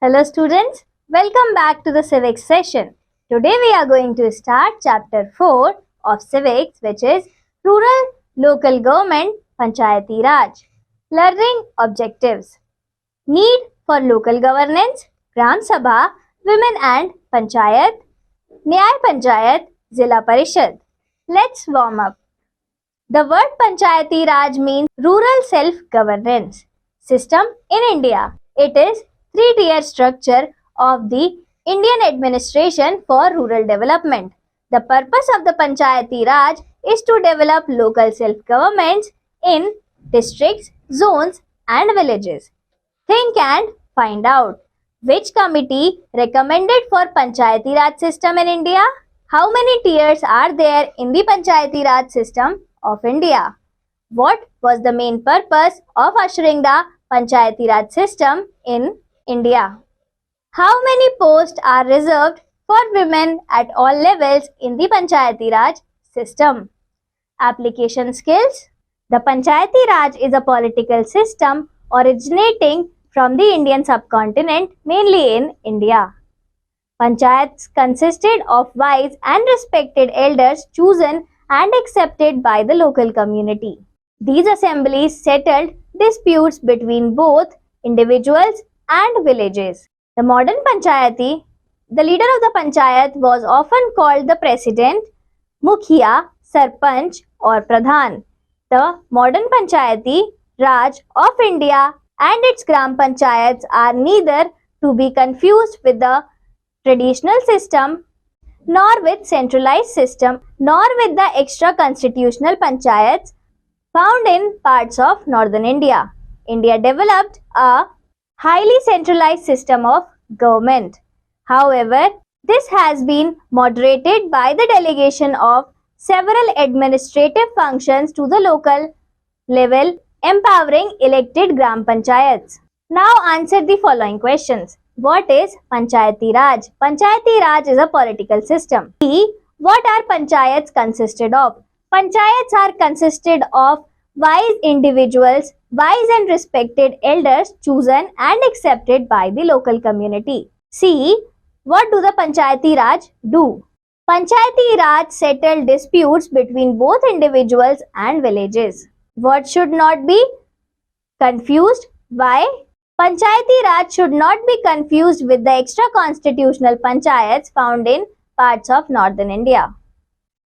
Hello students, welcome back to the civics session. Today we are going to start chapter 4 of civics, which is rural local government Panchayati Raj. Learning objectives. Need for local governance, Gram Sabha, women and Panchayat, Nyay Panchayat, Zilla Parishad. Let's warm up. The word Panchayati Raj means rural self-governance system in India. It is three-tier structure of the Indian administration for rural development. The purpose of the Panchayati Raj is to develop local self-governments in districts, zones and villages. Think and find out. Which committee recommended for Panchayati Raj system in India? How many tiers are there in the Panchayati Raj system of India? What was the main purpose of ushering the Panchayati Raj system in India? How many posts are reserved for women at all levels in the Panchayati Raj system? Application skills. The Panchayati Raj is a political system originating from the Indian subcontinent, mainly in India. Panchayats consisted of wise and respected elders chosen and accepted by the local community. These assemblies settled disputes between both individuals and villages. The modern Panchayati, the leader of the Panchayat was often called the President, Mukhiya, Sarpanch or Pradhan. The modern Panchayati Raj of India and its Gram Panchayats are neither to be confused with the traditional system, nor with centralized system, nor with the extra constitutional panchayats found in parts of northern India. India developed a highly centralized system of government. However, this has been moderated by the delegation of several administrative functions to the local level, empowering elected Gram Panchayats. Now answer the following questions. What is Panchayati Raj? Panchayati Raj is a political system. B. What are Panchayats consisted of? Panchayats are consisted of wise individuals, wise and respected elders chosen and accepted by the local community. C. What do the Panchayati Raj do? Panchayati Raj settle disputes between both individuals and villages. What should not be confused? Why? Panchayati Raj should not be confused with the extra constitutional panchayats found in parts of northern India.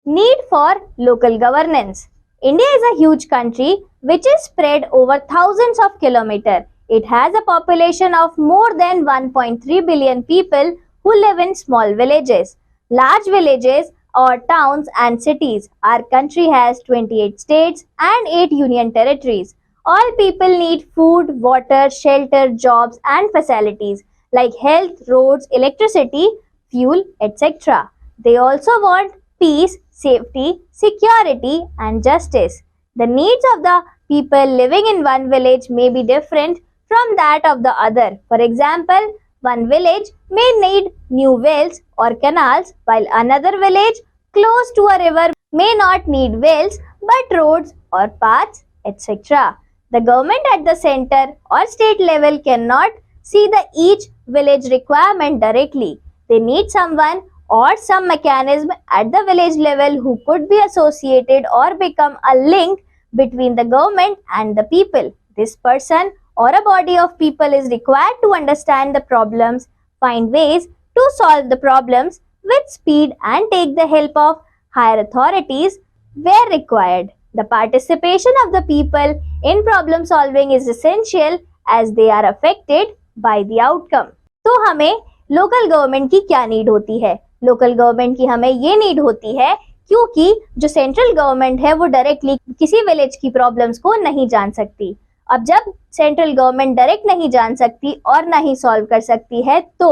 Need for local governance. India is a huge country which is spread over thousands of kilometers. It has a population of more than 1.3 billion people who live in small villages, large villages or towns and cities. Our country has 28 states and 8 union territories. All people need food, water, shelter, jobs and facilities like health, roads, electricity, fuel, etc. They also want peace, safety, security and justice. The needs of the people living in one village may be different from that of the other. For example, one village may need new wells or canals, while another village close to a river may not need wells but roads or paths, etc. The government at the center or state level cannot see the each village requirement directly. They need someone or some mechanism at the village level who could be associated or become a link between the government and the people. This person or a body of people is required to understand the problems, find ways to solve the problems with speed and take the help of higher authorities where required. The participation of the people in problem solving is essential as they are affected by the outcome. तो हमें local government की क्या need होती है? Local government की हमें ये need होती है क्योंकि जो सेंट्रल गवर्नमेंट है वो डायरेक्टली किसी विलेज की प्रॉब्लम्स को नहीं जान सकती. अब जब सेंट्रल गवर्नमेंट डायरेक्ट नहीं जान सकती और ना ही सॉल्व कर सकती है तो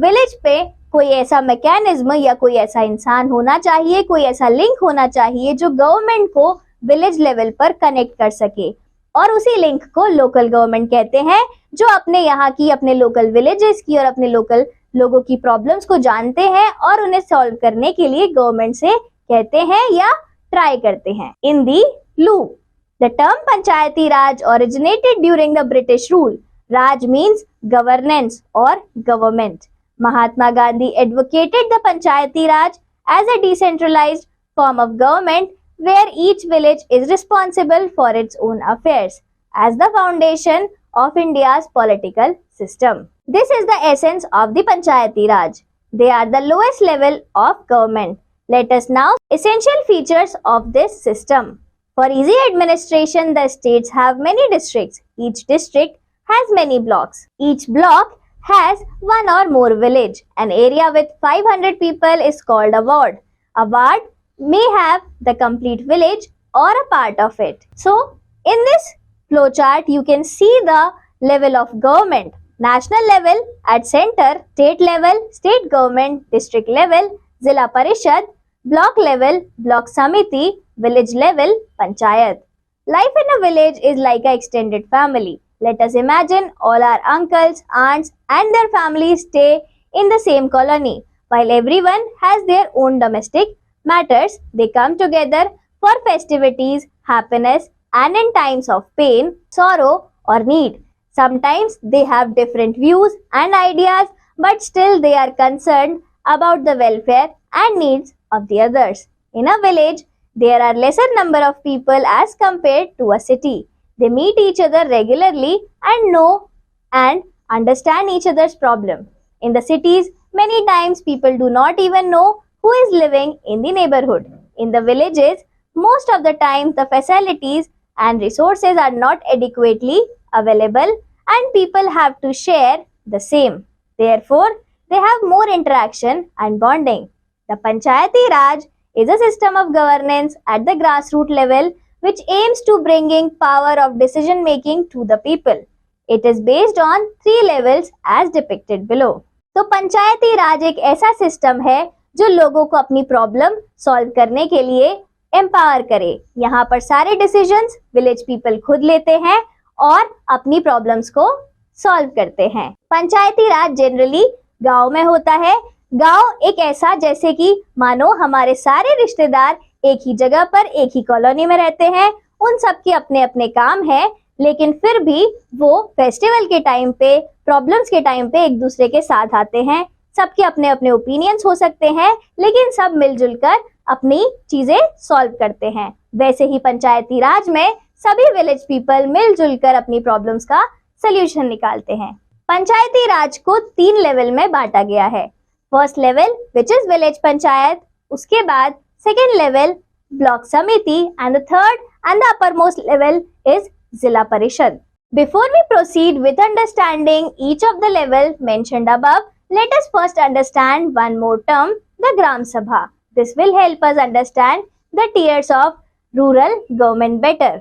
विलेज पे कोई ऐसा मैकेनिज्म या कोई ऐसा इंसान होना चाहिए, कोई ऐसा लिंक होना चाहिए जो गवर्नमेंट को विलेज लेवल पर कनेक्ट कर सके और उसी लिंक को लोकल गवर्नमेंट कहते हैं, जो अपने यहाँ की, अपने लोकल विलेजेस की और अपने लोकल लोगों की प्रॉब्लम्स को जानते हैं और उन्हें सॉल्व करने के लिए गवर्नमेंट से कहते हैं या ट्राई करते हैं. इन दी लू, the term Panchayati Raj originated during the British rule. Raj means governance or government. Mahatma Gandhi advocated the Panchayati Raj as a decentralized form of government where each village is responsible for its own affairs as the foundation of India's political system. This is the essence of the Panchayati Raj. They are the lowest level of government. Let us now essential features of this system. For easy administration, the states have many districts. Each district has many blocks. Each block has one or more village. An area with 500 people is called a ward. A ward may have the complete village or a part of it. So, in this flowchart, you can see the level of government. National level at center, state level, state government, district level, Zilla Parishad, block level, block samiti, village level, panchayat. Life in a village is like an extended family. Let us imagine all our uncles, aunts and their families stay in the same colony. While everyone has their own domestic matters, they come together for festivities, happiness and in times of pain, sorrow or need. Sometimes they have different views and ideas, but still they are concerned about the welfare and needs of the others. In a village, there are lesser number of people as compared to a city. They meet each other regularly and know and understand each other's problem. In the cities, many times people do not even know who is living in the neighborhood. In the villages, most of the time the facilities and resources are not adequately available and people have to share the same. Therefore, they have more interaction and bonding. The Panchayati Raj is a system of governance at the grassroots level which aims to bringing power of decision making to the people. It is based on 3 levels as depicted below. तो पंचायती राज एक ऐसा system है जो लोगों को अपनी problem solve करने के लिए एम्पावर करे. यहाँ पर सारे डिसीजंस विलेज पीपल खुद लेते हैं और अपनी प्रॉब्लम्स को सॉल्व करते हैं. पंचायती राज जनरली गांव में होता है. गांव एक ऐसा जैसे कि मानो हमारे सारे रिश्तेदार एक ही जगह पर एक ही कॉलोनी में रहते हैं. उन सब के अपने अपने काम है, लेकिन फिर भी वो फेस्टिवल के टाइम पे, प्रॉब्लम्स के टाइम पे एक दूसरे के साथ आते हैं. सबके अपने अपने ओपिनियंस हो सकते हैं, लेकिन सब मिलजुल कर अपनी चीजें सॉल्व करते हैं. वैसे ही पंचायती राज में सभी विलेज पीपल मिलजुल कर अपनी प्रॉब्लम्स का सॉल्यूशन निकालते हैं. पंचायती राज को 3 लेवल में बांटा गया है. First level which is village panchayat, उसके बाद सेकेंड लेवल ब्लॉक समिति and the third and the uppermost level is Zilla Parishad. Before we proceed with understanding each of the level mentioned above, let us first understand one more term, the Gram Sabha. This will help us understand the tiers of rural government better.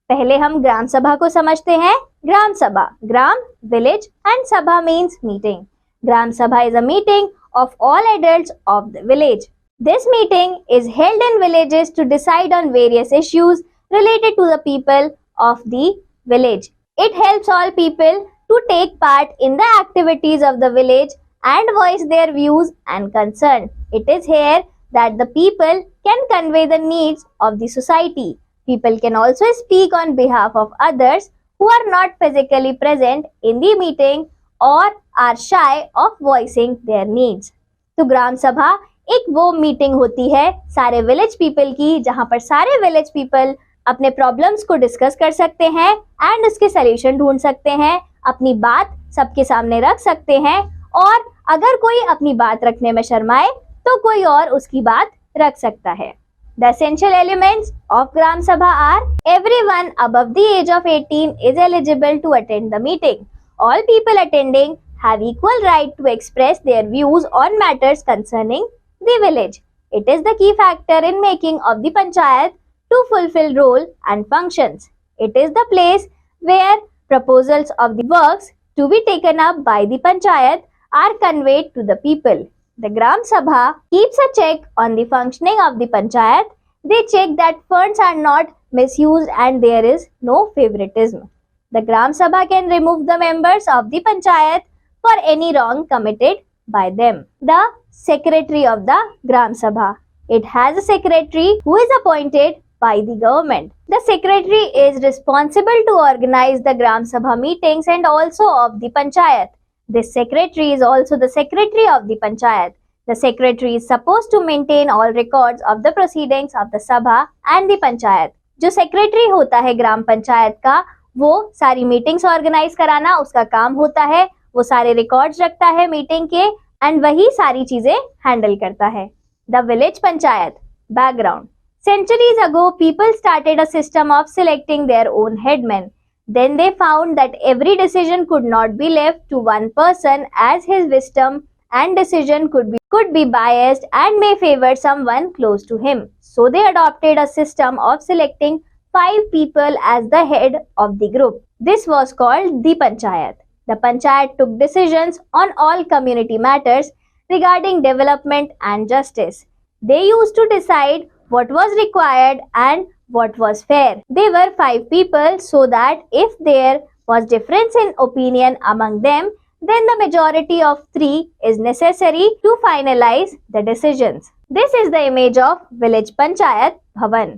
पहले हम ग्राम सभा को समझते हैं. ग्राम सभा, ग्राम village and sabha means meeting. Gram Sabha is a meeting of all adults of the village. This meeting is held in villages to decide on various issues related to the people of the village. It helps all people to take part in the activities of the village and voice their views and concern. It is here that the people can convey the needs of the society. People can also speak on behalf of others who are not physically present in the meeting or are shy of voicing their needs. तो ग्राम सभा एक वो meeting होती है सारे village people की, जहां पर सारे विलेज पीपल अपने प्रॉब्लम्स को डिस्कस कर सकते हैं एंड उसके सॉल्यूशन ढूंढ सकते हैं, अपनी बात सबके सामने रख सकते हैं, और अगर कोई अपनी बात रखने में शर्माए तो कोई और उसकी बात रख सकता है. The essential elements of Gram Sabha are: everyone above the age of 18 is eligible to attend the meeting. All people attending have equal right to express their views on matters concerning the village. It is the key factor in making of the panchayat to fulfill role and functions. It is the place where proposals of the works to be taken up by the panchayat are conveyed to the people. The Gram Sabha keeps a check on the functioning of the panchayat. They check that funds are not misused and there is no favoritism. The Gram Sabha can remove the members of the panchayat for any wrong committed by them. The Secretary of the Gram Sabha. It has a secretary who is appointed by the government. The The secretary is responsible to organize the Gram Sabha meetings and also of the Panchayat. This secretary is also the secretary of the Panchayat. The secretary is supposed to maintain all records of the proceedings of the Sabha and the Panchayat. जो secretary होता है ग्राम पंचायत का, वो सारी meetings organize कराना उसका काम होता है, वो सारे records रखता है meeting के and वही सारी चीजें handle करता है. The village panchayat. Background. Centuries ago, people started a system of selecting their own headmen. Then they found that every decision could not be left to one person, as his wisdom and decision could be biased and may favor someone close to him. So they adopted a system of selecting 5 people as the head of the group. This was called the Panchayat. The Panchayat took decisions on all community matters regarding development and justice. They used to decide what was required and what was fair. They were 5 people, so that if there was difference in opinion among them, then the majority of 3 is necessary to finalize the decisions. This is the image of village panchayat bhavan.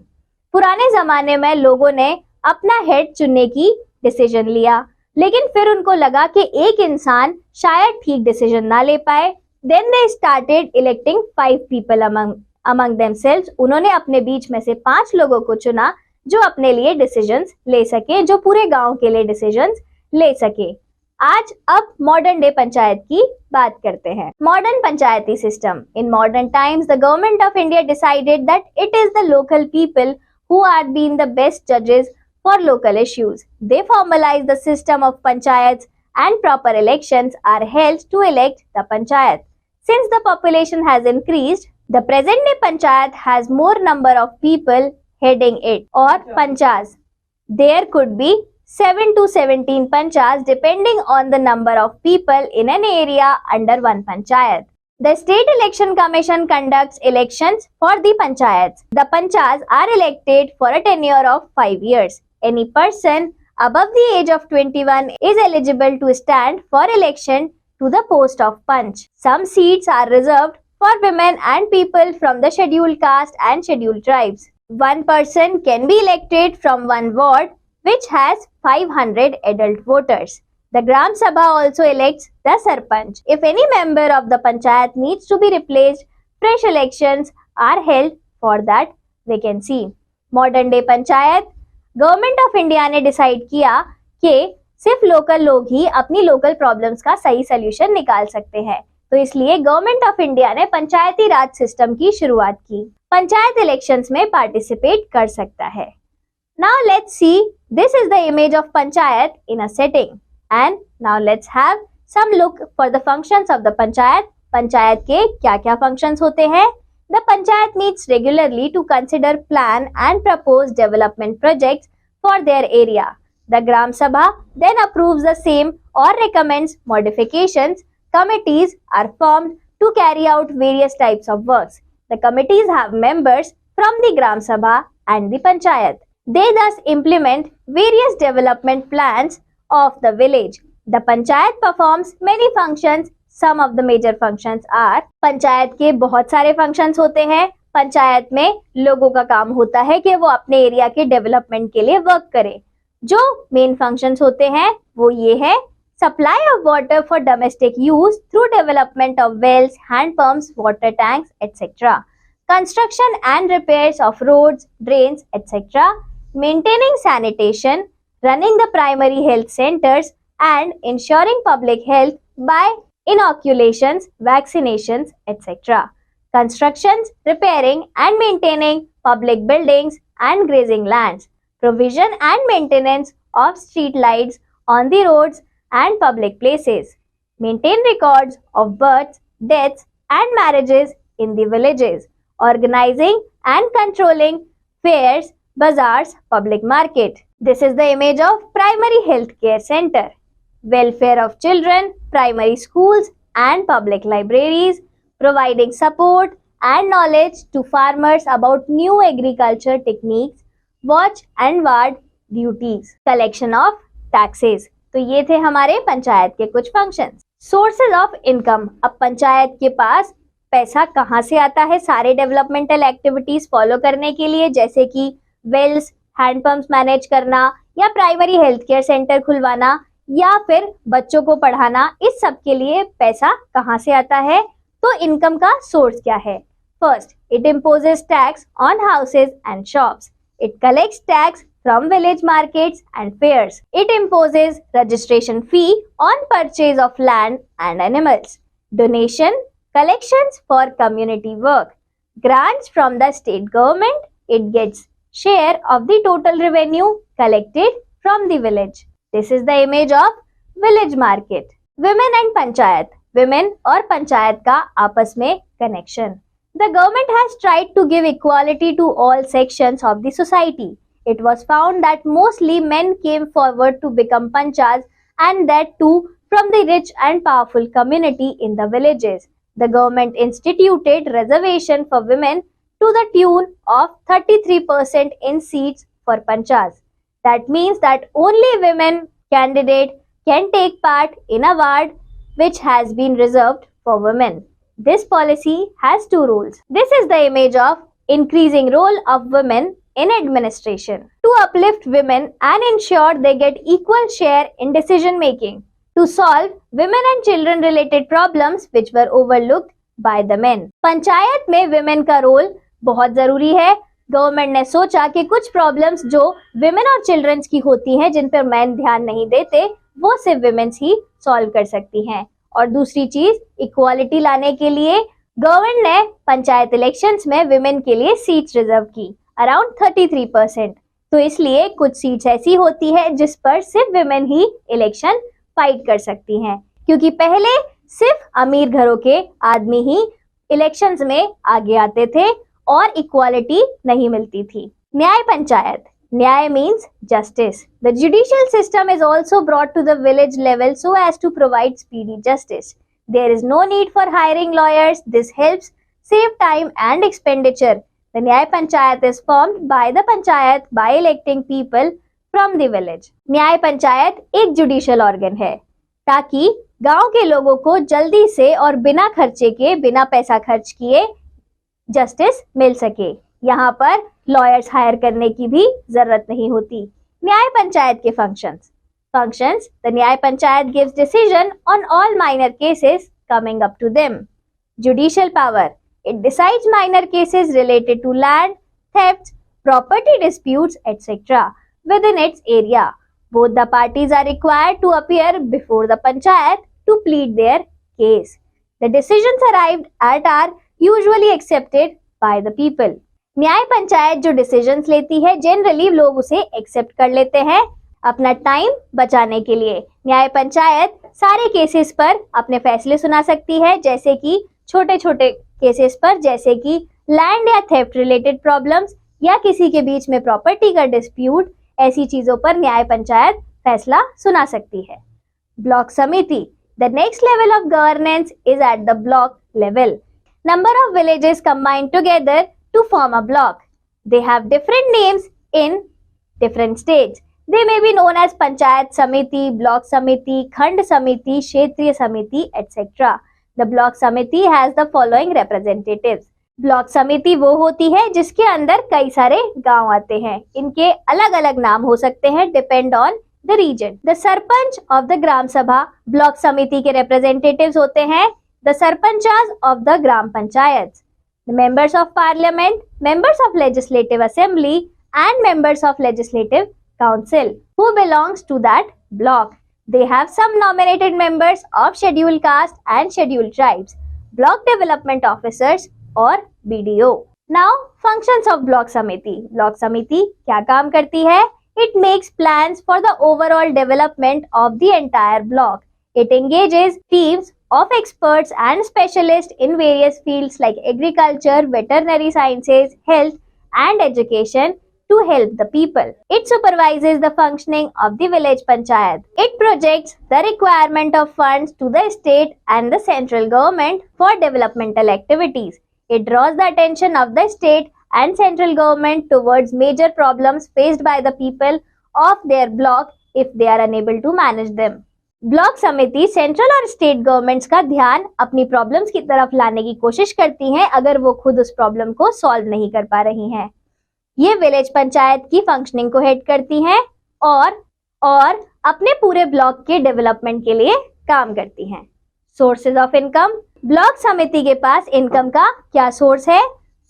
पुराने जमाने में लोगों ने अपना head चुनने की decision लिया, लेकिन फिर उनको लगा कि एक इंसान शायद ठीक डिसीजन ना ले पाए. Then they started electing 5 people among themselves. उन्होंने अपने बीच में से 5 लोगों को चुना जो अपने लिए डिसीजंस ले सके, जो पूरे गांव के लिए डिसीजंस ले सके. आज अब मॉडर्न डे पंचायत की बात करते हैं. Modern Panchayati system. In modern times the government of India decided that it is the local people who are being the best judges for local issues. They formalize the system of panchayats and proper elections are held to elect the panchayat. Since the population has increased, the present day panchayat has more number of people heading it, or panchas. There could be 7 to 17 panchas depending on the number of people in an area under one panchayat. The State Election Commission conducts elections for the panchayats. The panchas are elected for a tenure of 5 years. Any person above the age of 21 is eligible to stand for election to the post of panch. Some seats are reserved for women and people from the scheduled caste and scheduled tribes. One person can be elected from one ward which has 500 adult voters. The Gram Sabha also elects the Sarpanch. If any member of the Panchayat needs to be replaced, fresh elections are held for that vacancy. Modern day Panchayat. Government of India ने decide किया कि सिर्फ local लोग ही अपनी local problems का सही solution निकाल सकते हैं, तो इसलिए गवर्नमेंट ऑफ इंडिया ने पंचायती राज सिस्टम की शुरुआत की. पंचायत इलेक्शंस में पार्टिसिपेट कर सकता है. Now let's see, this is the image of panchayat in a setting. And now let's have some look for the functions of the panchayat. Panchayat के क्या-क्या functions होते हैं? The panchayat meets regularly to consider, plan and propose development projects for their area. The Gram Sabha then approves the same or recommends modifications. Committees are formed to carry out various types of works. The committees have members from the Gram Sabha and the panchayat. They thus implement various development plans of the village. The panchayat performs many functions. Some of the major functions are, panchayat के बहुत सारे functions होते हैं. पंचायत में लोगों का काम होता है कि वो अपने एरिया के डेवलपमेंट के लिए वर्क करें. जो मेन functions होते हैं वो ये है: supply of water for domestic use through development of wells, hand pumps, water tanks, etc. Construction and repairs of roads, drains, etc. Maintaining sanitation, running the primary health centers and ensuring public health by inoculations, vaccinations, etc. Constructions, repairing and maintaining public buildings and grazing lands. Provision and maintenance of street lights on the roads and public places. Maintain records of births, deaths and marriages in the villages. Organizing and controlling fairs, bazaars, public market. This is the image of primary health care center. Welfare of children, primary schools and public libraries, providing support and knowledge to farmers about new agriculture techniques, watch and ward duties, collection of taxes. तो ये थे हमारे पंचायत के कुछ functions. Sources of income. अब पंचायत के पास पैसा कहाँ से आता है सारे डेवलपमेंटल एक्टिविटीज फॉलो करने के लिए, जैसे कि वेल्स, हैंडपंप्स मैनेज करना या प्राइमरी हेल्थ केयर सेंटर खुलवाना या फिर बच्चों को पढ़ाना, इस सब के लिए पैसा कहाँ से आता है? तो इनकम का सोर्स क्या है? First, it imposes tax on houses and shops. It collects tax from village markets and fairs. It imposes registration fee on purchase of land and animals. Donation, collections for community work. Grants from the state government. It gets share of the total revenue collected from the village. This is the image of village market. Women and panchayat. Women और पंचायत का आपस में connection. The government has tried to give equality to all sections of the society. It was found that mostly men came forward to become panchas, and that too from the rich and powerful community in the villages. The government instituted reservation for women to the tune of 33% in seats for panchas. That means that only women candidate can take part in a ward which has been reserved for women. This policy has two rules. This is the image of increasing role of women in administration. To uplift women and ensure they get equal share in decision making. To solve women and children related problems which were overlooked by the men. Panchayat में women का role बहुत जरूरी है. Government ने सोचा कि कुछ problems जो विमेन और चिल्ड्रंस की होती हैं, जिन पर मैन ध्यान नहीं देते, वो सिर्फ विमेन्स ही सॉल्व कर सकती हैं. और दूसरी चीज, इक्वालिटी लाने के लिए गवर्नमेंट ने पंचायत इलेक्शंस में विमेन के लिए सीट्स रिजर्व की, अराउंड 33%. तो इसलिए कुछ सीट्स ऐसी होती है जिस पर सिर्फ विमेन ही इलेक्शन फाइट कर सकती हैं, क्योंकि पहले सिर्फ अमीर घरों के आदमी ही इलेक्शंस में आगे आते थे और इक्वालिटी नहीं मिलती थी. न्याय पंचायत. न्याय means justice. The judicial system is also brought to the village level so as to provide speedy justice. There is no need for hiring lawyers. This helps save time and expenditure. The Nyay Panchayat is formed by the Panchayat by electing people from the village. न्याय पंचायत एक judicial organ है ताकि गांव के लोगों को जल्दी से और बिना खर्चे के, बिना पैसा खर्च किए जस्टिस मिल सके. यहाँ पर लॉयर्स हायर करने की भी जरूरत नहीं होती. न्याय पंचायत के functions. The Nyaya Panchayat gives decision on all minor cases coming up to them. Judicial power. It decides minor cases related to land, thefts, property disputes, etc. within its area. Both the parties are required to appear before the panchayat to plead their case. The decisions arrived at are usually accepted by the people. न्याय पंचायत जो decisions लेती है, generally लोग उसे accept कर लेते हैं अपना टाइम बचाने के लिए. न्याय पंचायत सारे केसेस पर अपने फैसले सुना सकती है, जैसे कि छोटे छोटे केसेस पर, जैसे कि लैंड या थेफ्ट रिलेटेड प्रॉब्लम्स या किसी के बीच में प्रॉपर्टी का डिस्प्यूट. ऐसी चीजों पर न्याय पंचायत फैसला सुना सकती है. ब्लॉक समिति. The next level of governance is at the block level. Number of villages combined together to form a block. They have different names in different states. They may be known as Panchayat Samiti, Block Samiti, Khand Samiti, Kshetriya Samiti, etc. The Block Samiti has the following representatives. Block Samiti वो होती है जिसके अंदर कई सारे गांव आते हैं. इनके अलग अलग नाम हो सकते हैं, depend on the region. The Sarpanch of the Gram Sabha Block Samiti के representatives होते हैं. The Sarpanchas of the Gram Panchayats. The members of parliament, members of legislative assembly and members of legislative council who belongs to that block. They have some nominated members of scheduled caste and scheduled tribes, block development officers or BDO. Now functions of block samiti. Block samiti क्या काम करती है? It makes plans for the overall development of the entire block. It engages teams of experts and specialists in various fields like agriculture, veterinary sciences, health, and education to help the people. It supervises the functioning of the village panchayat. It projects the requirement of funds to the state and the central government for developmental activities. It draws the attention of the state and central government towards major problems faced by the people of their block if they are unable to manage them. Block समिति central और state governments का ध्यान अपनी problems की तरफ लाने की कोशिश करती हैं अगर वो खुद उस प्रॉब्लम को सॉल्व नहीं कर पा रही हैं. ये विलेज पंचायत की फंक्शनिंग को हेड करती हैं और अपने पूरे ब्लॉक के डेवलपमेंट के लिए काम करती हैं। सोर्सेज ऑफ इनकम, ब्लॉक समिति के पास इनकम का क्या सोर्स है?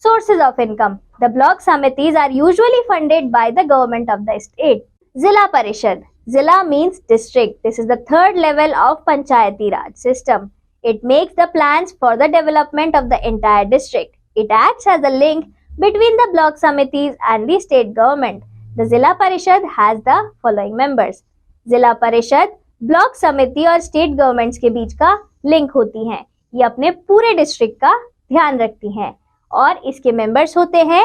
Sources of income, the block samitis are usually funded by the government of the state. Zilla Parishad, Zilla means district. This is the third level of Panchayati Raj system. It makes the plans for the development of the entire district. It acts as a link between the block committees and the state government. The Zilla Parishad has the following members. Zilla Parishad block समिति और state governments के बीच का link होती हैं। ये अपने पूरे district का ध्यान रखती हैं और इसके मेंबर्स होते हैं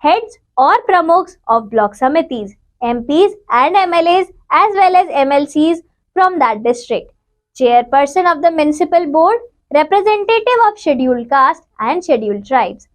हेड्स और pramukh of block samitis, MPs and MLAs as well as MLCs from that district, chairperson of the municipal board, representative of scheduled caste and scheduled tribes.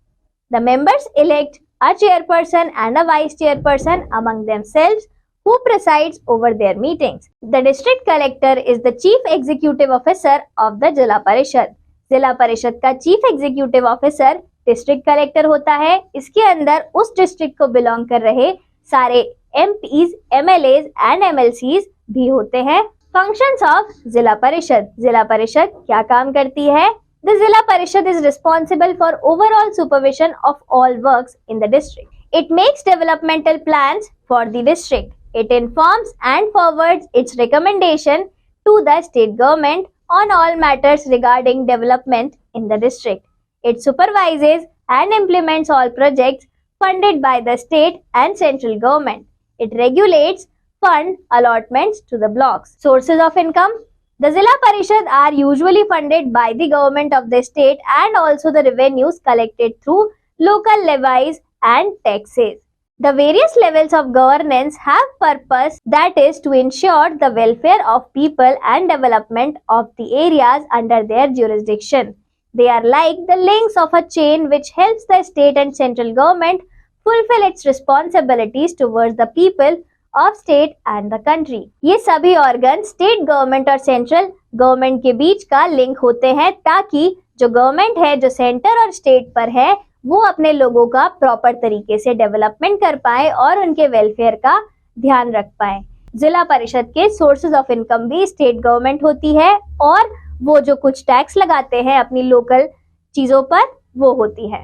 The members elect a chairperson and a vice chairperson among themselves who presides over their meetings. The district collector is the chief executive officer of the Zilla Parishad. जिला परिषद का chief executive officer district collector होता है। इसके अंदर उस district को belong कर रहे सारे MPs, MLAs and MLCs भी होते हैं। फंक्शंस ऑफ जिला परिषद, जिला परिषद क्या काम करती है? The Zila Parishad is responsible for overall supervision of all works in the district. It makes developmental plans for the district. It informs and forwards its recommendation to the state government on all matters regarding development in the district. It supervises and implements all projects funded by the state and central government. It regulates fund allotments to the blocks. Sources of income. The Zilla Parishad are usually funded by the government of the state and also the revenues collected through local levies and taxes. The various levels of governance have purpose, that is to ensure the welfare of people and development of the areas under their jurisdiction. They are like the links of a chain which helps the state and central government fulfill its responsibilities towards the people of state and the country. ये सभी organ state government और central government के बीच का link होते हैं ताकि जो government है, जो सेंटर और स्टेट पर है, वो अपने लोगों का प्रॉपर तरीके से डेवलपमेंट कर पाए और उनके वेलफेयर का ध्यान रख पाए। जिला परिषद के सोर्सेज ऑफ इनकम भी स्टेट गवर्नमेंट होती है और वो जो कुछ टैक्स लगाते हैं अपनी लोकल चीजों पर, वो होती है।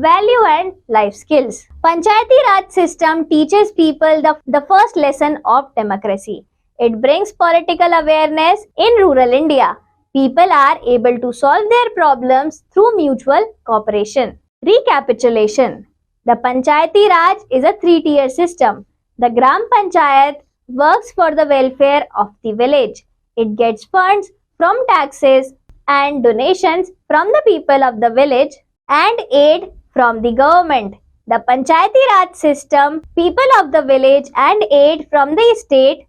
Value and life skills. Panchayati Raj system teaches people the first lesson of democracy. It brings political awareness in rural India. People are able to solve their problems through mutual cooperation. Recapitulation. The Panchayati Raj is a three-tier system. The Gram Panchayat works for the welfare of the village. It gets funds from taxes and donations from the people of the village and aid from the government. The Panchayati Raj system, people of the village and aid from the state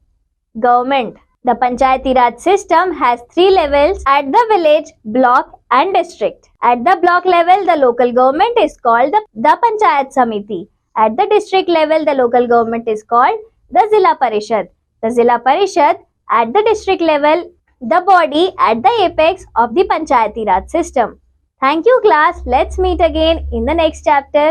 government. The Panchayati Raj system has three levels at the village, block and district. At the block level, the local government is called the Panchayat Samiti. At the district level, the local government is called the Zilla Parishad. The Zilla Parishad at the district level, the body at the apex of the Panchayati Raj system. Thank you class. Let's meet again in the next chapter.